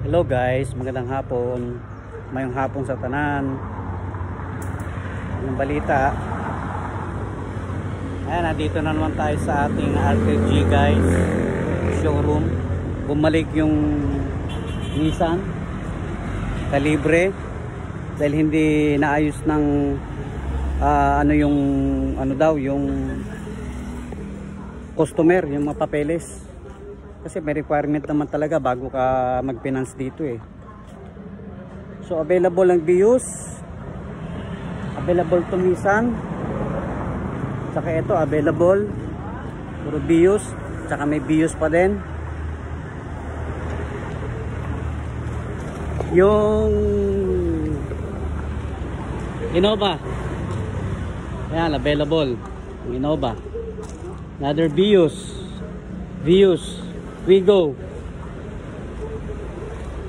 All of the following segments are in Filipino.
Hello guys, magandang hapon. Mayong hapon sa tanan. Anong balita? Ayan, nandito na naman tayo sa ating RKG guys, showroom. Bumalik yung Nissan Calibre dahil hindi naayos ng yung customer, yung mga papeles. Kasi may requirement naman talaga bago ka mag-finance dito eh. So available ang Vios, available to Nissan, saka ito available puro Vios, saka may Vios pa din. Yung Innova, ayan, available yung Innova. Another Vios, Wigo,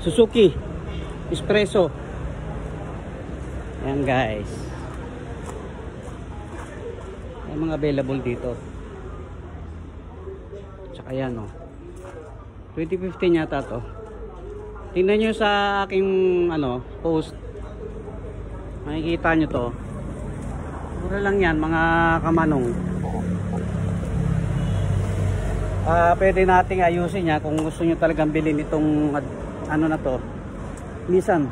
Suzuki Espresso. Ayan guys, may mga available dito. Tsaka yan 2015 yata to. Tingnan nyo sa aking post, makikita nyo to. Mura lang yan mga kamanong. Pwede nating ayusin niya kung gusto nyo talagang bilhin itong na to, Nissan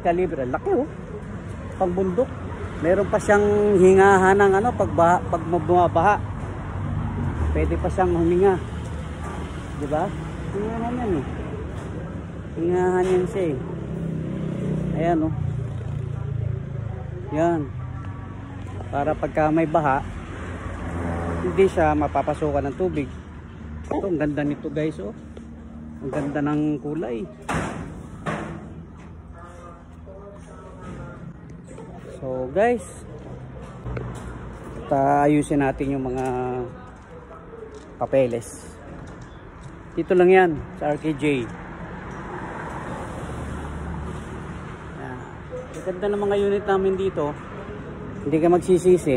Calibre. Laki pang bundok. Meron pa siyang hingahan ng pag bumabaha. Pwede pa siyang huminga, diba? Hingahan yan hingahan yan siya ayan yan, para pagka may baha hindi siya mapapasukan ng tubig. Ito, ang ganda nito guys ang ganda ng kulay. So guys, ayusin natin yung mga papeles. Dito lang yan sa RKJ. Ang ganda ng mga unit namin dito, hindi ka magsisisi.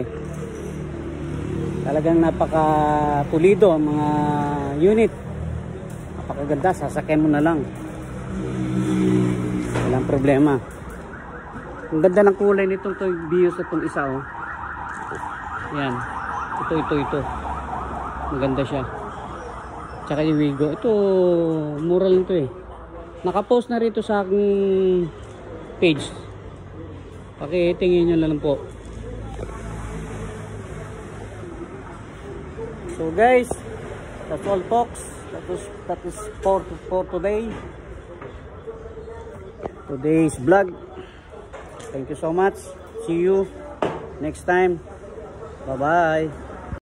Talagang napaka-pulido ang mga unit. Napakaganda, sasakyan mo na lang. Walang problema. Ang ganda ng kulay nitong Vios na itong isa Yan. Ito. Ang ganda siya. Tsaka yung Wigo. Ito, mura lang ito Nakapost na rito sa aking page. Pakitingin nyo lang po. So guys, that's all folks. That is for today. Today's vlog. Thank you so much. See you next time. Bye bye.